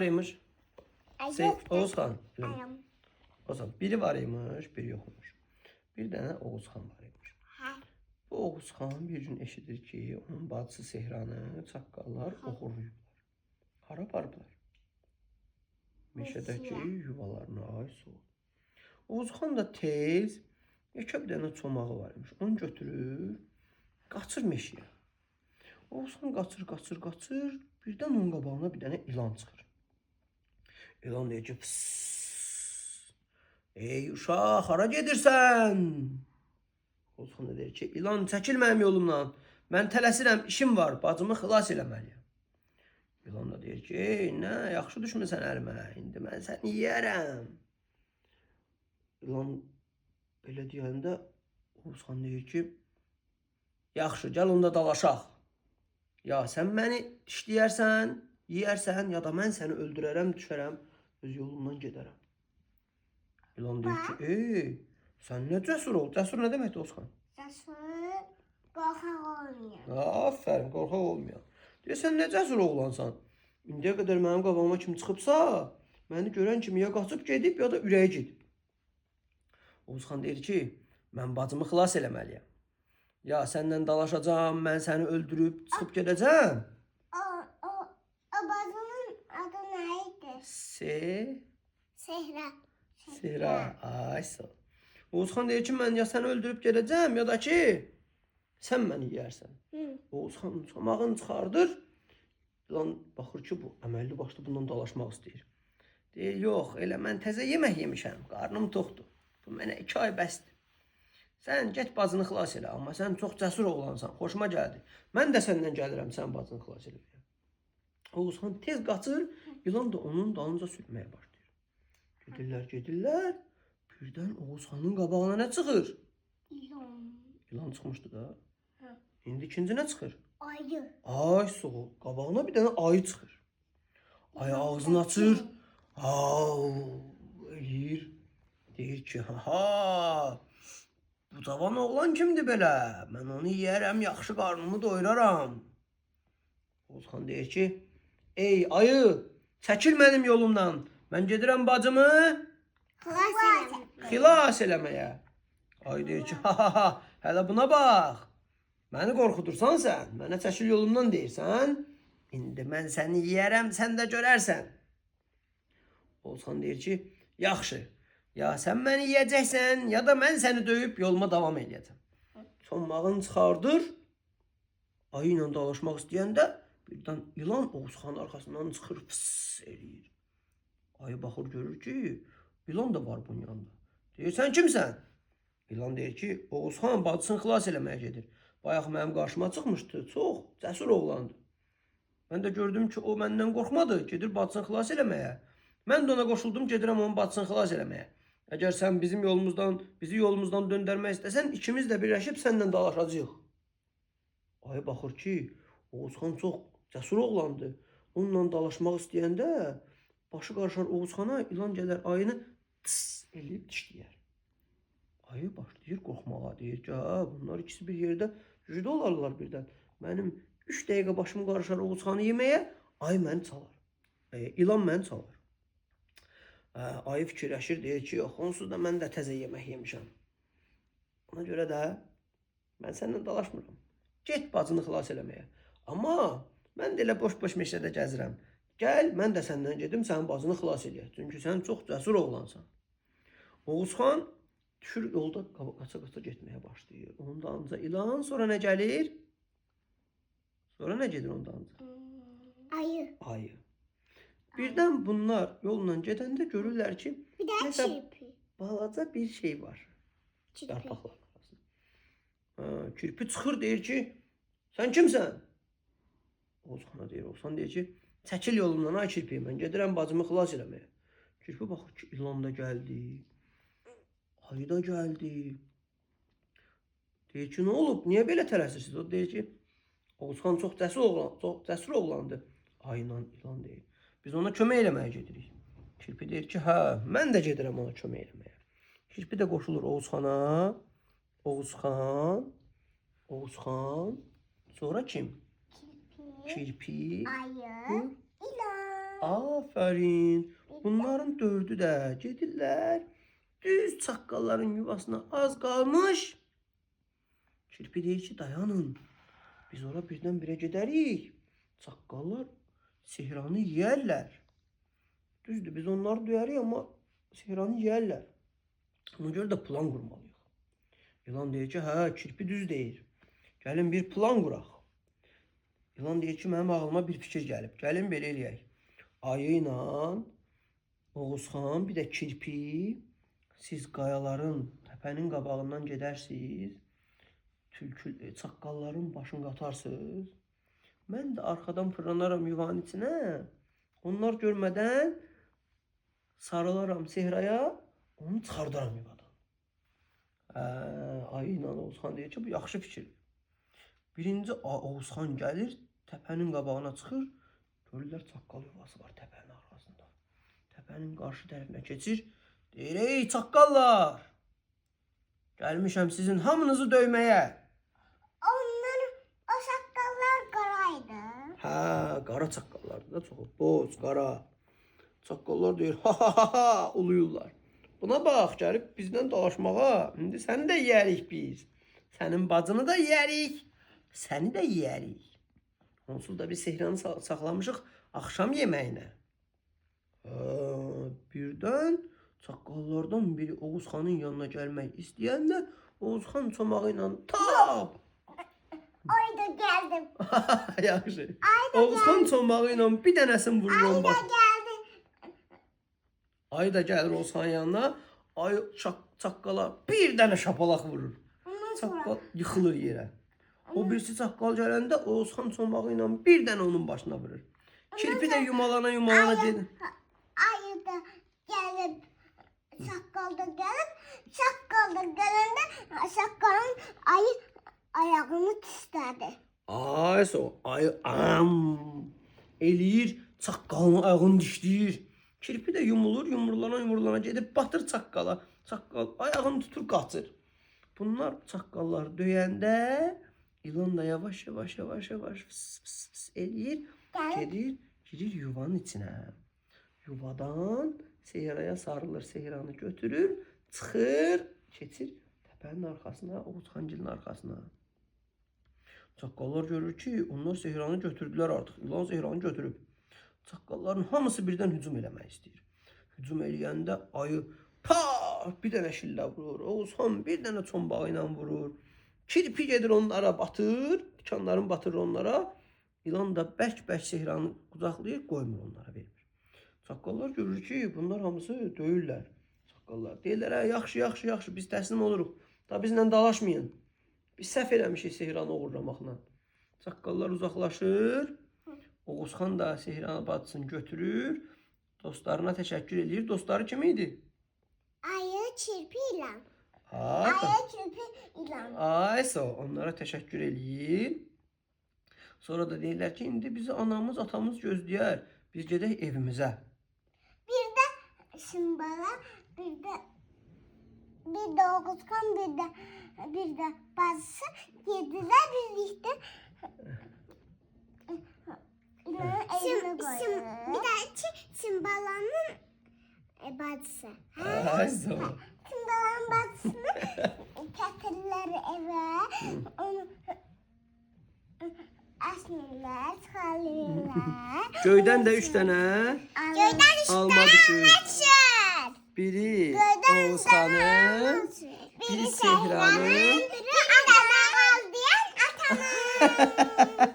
Varmış. Oğuzhan. Ayam. Oğuzhan. Biri varmış, biri yokmuş. Bir tane Oğuzhan varmış. Bu Oğuzhan bir gün eşidir ki onun bacısı Sehranı çaqqallar oğurlayıblar. Hara aparıblar? Meşədəki yuvalarına ait soğuk. Oğuzhan da tez yekə bir dənə çomağı varmış. Onu götürür, qaçır meşəyə. Oğuzhan qaçır. Birdən onun qabağına bir dənə ilan çıxır. İlan deyir ki, pıs. Ey uşaq, hara gedirsən? Oğuzhan da deyir ki, ilan çəkil mənim yolumdan. Mən tələsirəm, işim var, bacımı xilas eləməliyəm. İlan da deyir ki, ey, nə, yaxşı düşməsən əlimə, indi mən səni yiyərəm. İlan belə deyəndə Oğuzhan deyir ki, yaxşı, gəl onda dalaşaq. Ya sən məni dişləyərsən, yiyərsən, ya da mən səni öldürərəm, düşərəm, öz yolumdan gedərəm. İlan deyir ki, ey, sən nə cəsur ol? Cəsur nə deməkdir Oğuzhan? Cəsur, qorxaq olmayan. Aferin, qorxaq olmayan. Deyir, sən nə cəsur oğlansan? İndiyə qədər mənim qabağıma kim çıxıbsa, məni görən kimi ya qaçıb gedib, ya da ürəyə gedib. Oğuzhan deyir ki, mən bacımı xilas eləməliyəm. Ya səndən dalaşacağım, mən səni öldürüb çıxıb gedəcəm. O bacının adı nə idi? Sehra. Sehra. Ay sağ ol. Oğuzhan deyir ki, mən ya səni öldürüb gedəcəm, ya da ki, sən məni yiyərsən. Oğuzhan çomağını çıxardır. İlan baxır ki, bu əməlli başlı bundan dalaşmaq istəyir. Deyir, yox, elə mən təzə yemək yemişəm, qarnım toxdur. Bu mənə 2 ay bəsdir. Sən get bacını xilas elə, amma sən çox cəsur oğlansan, xoşuma gəldi. Mən də səndən gəlirəm, sən bacını xilas eləməyə. Oğuzhan tez qaçır, ilan da onun dalınca sürməyə başlayır. Gedirlər. Birdən Oğuzhanın qabağına nə çıxır? İlan çıxmışdı da. İndi ikinci nə çıxır? Ayı. Ay soğuk. Qabağına bir dənə ayı çıxır. Ayı ağzını açır. Eləyir. Deyir ki, ha, bu cavan oğlan kimdir belə? Mən onu yiyərəm, yaxşı qarnımı doyuraram. Oğuzhan deyir ki, ey ayı, çəkil mənim yolumdan. Mən gedirəm bacımı xilas eləməyə. Ay deyir ki, ha, hələ buna bax. Məni qorxudursan sən, mənə çəkil yolumdan deyirsən. İndi mən səni yiyərəm, sən də görərsən. Oğuzhan deyir ki, yaxşı. Ya sən məni yiyəcəksən, ya da mən səni döyüb yoluma davam edəcəm. Çomağını çıxardır. Ayı ilə dalaşmaq istəyəndə birdən ilan Oğuzhanın arxasından çıxır, pıs eləyir. Ayı baxır, görür ki, ilan da var bunun yanında. Deyir, sən kimsən? İlan deyir ki, Oğuzhan bacısını xilas eləməyə gedir. Bayaq mənim qarşıma çıxmışdı, çox cəsur oğlandı. Mən də gördüm ki, o məndən qorxmadı, gedir bacısını xilas eləməyə. Mən də ona qoşuldum, gedirəm onun bacısını xilas eləməyə. Əgər sən bizi yolumuzdan döndərmək istəsən, ikimiz də birləşib səndən dalaşacağıq. Ayı baxır ki, Oğuzhan çox cəsur oğlandı. Onunla dalaşmaq istəyəndə başı qarışar Oğuzhana, ilan gələr ayını tıs eləyib dişləyər. Ayı başlayır qorxmağa, deyir ki, bunlar ikisi bir yerdə güclü olarlar birdən. Mənim 3 dəqiqə başım qarışar Oğuzhanı yeməyə, ayı məni çalar. İlan məni çalar. Ayı fikirləşir, deyir ki, yox, onsuz da mən də təzə yemək yemişəm. Ona görə də mən səndən dalaşmıram. Get bacını xilas eləməyə. Amma mən də elə boş-boş meşədə gəzirəm. Gəl, mən də səndən gedim, sənin bacını xilas eləyək. Çünki sən çox cəsur oğlansan. Oğuzhan düşür yolda qaça-qaça getməyə başlayır. Onun dalınca ilan, sonra nə gəlir? Sonra nə gedir onun dalınca? Ayı. Birdən bunlar yolla gedəndə görürlər ki, Bir də kirpi. balaca bir şey var. Yarpaqların arasında. Kirpi çıxır, deyir ki, sən kimsən? Oğuzhan deyir ki, çəkil yolumdan ay kirpi, mən gedirəm bacımı xilas eləməyə. Kirpi baxır ki, ilan da gəldi. Ayı da gəldi. Deyir ki, nə olub? Niyə belə tələsirsiniz? O deyir ki, Oğuzhan çox cəsur oğlandı. Ayla ilan deyir. Biz ona kömək eləməyə gedirik. Kirpi deyir ki, hə, mən də gedirəm ona kömək eləməyə. Kirpi də qoşulur Oğuzhana. Oğuzhan. Sonra kim? Kirpi. Ayı. İlan. Aferin. Bunların dördü de gedirlər. Düz çaqqalların yuvasına az qalmış. Kirpi deyir ki, dayanın. Biz ora birdən-birə gedərik. Çaqqallar Sehranı yeyərlər. Düzdür, biz onları döyərik, amma Sehranı yeyərlər. Ona görə də plan qurmalıyıq. İlan deyir ki, hə, kirpi düz deyir. Gəlin bir plan quraq. İlan deyir ki, mənim ağlıma bir fikir gəlib. Gəlin belə eləyək. Ayı ilə Oğuzxan, bir də kirpi, siz qayaların, təpənin qabağından gedərsiniz. Çaqqalların başını qatarsınız. Mən də arxadan fırlanaram yuvanın içinə. Onlar görmədən sarılaram Sehraya, onu çıxardaram yuvadan. Ayı ilə Oğuzxan deyir ki, bu yaxşı fikir. Birinci Oğuzxan gəlir, təpənin qabağına çıxır. Görürlər çaqqal yuvası var təpənin arxasında. Təpənin qarşı tərəfinə keçir. Deyir, ey çaqqallar! Gəlmişəm sizin hamınızı döyməyə. O saqqallar qaraydı. Hə, qara çaqqallardır da çox. Boz, qara. Çaqqallar deyir, ha, uluyurlar. Buna bax, gəlib bizdən dalaşmağa. İndi səni də yeyərik biz. Sənin bacını da yeyərik. Səni də yeyərik. Onsuz da biz Sehranı saxlamışıq axşam yeməyinə. Birdən çaqqallardan biri Oğuzxanın yanına gəlmək istəyəndə Oğuzxan çomağı ilə tap! Ayda gəldim. Yaxşı. Oğuzxan çomağı ilə bir dənəsini vurur onun başına. Gəldi. Ayı da gəlir Oğuzxanın yanına. Ayı çaqqala bir dənə şapalaq vurur. Çaqqal yıxılır yerə. O birisi çaqqal gələndə Oğuzxan çomağı ilə bir dənə onun başına vurur. Kirpi də yumalana gedir. Ayı da gəlib, çaqqal da gəlib, çaqqal da gələndə çaqqalın ayağını tüstədi. Ayı eləyir, çaqqalın ayağını dişləyir. Kirpi də yumurlana gedib batır çaqqala. Çaqqal ayağını tutur, qaçır. Bunlar çaqqallar döyəndə İlan da yavaş eləyir, girir yuvanın içinə. Yuvadan Sehraya sarılır, Sehranı götürür, çıxır, keçir təpənin arxasına, Oğuzxangilin arxasına. Çaqqallar görür ki, onlar Sehranı götürdülər artıq. İlan Sehranı götürüb. Çaqqalların hamısı birdən hücum eləmək istəyir. Hücum eləyəndə ayı bir dənə şillə vurur. Oğuzxan bir dənə çombağı ilə vurur. Kirpi gedir onlara batır, tikanların batırır onlara. İlan da bərk-bərk Sehranı qucaqlayır, qoymur onlara, vermir. Çaqqallar görür ki, bunlar hamısı döyürlər. Çaqqallar deyirlər, yaxşı, biz təslim oluruq. Da bizlə dalaşmayın. Biz səhv eləmişik Sehranı oğurlamaqla. Çaqqallar uzaqlaşır. Oğuzxan da Sehranı bacısını götürür. Dostlarına təşəkkür edir. Dostları kim idi? Ayı, kirpi ilə. Onlara təşəkkür eləyir. Sonra da deyirlər ki, indi bizi anamız, atamız gözləyər. Biz gedək evimizə. Bir də Şimbala, bir də Oğuzxan, bir də bacısı gedilər birlikdə. Bir də Şimbalanın bacısı. Şimbalanın bacısını gətirirlər evə. Onu əsmirlər, çıxarırlar. Göydən də 3 dənə alma düşür. Biri Oğuzxanın, biri Sehranın. Biri adama al deyən atanın.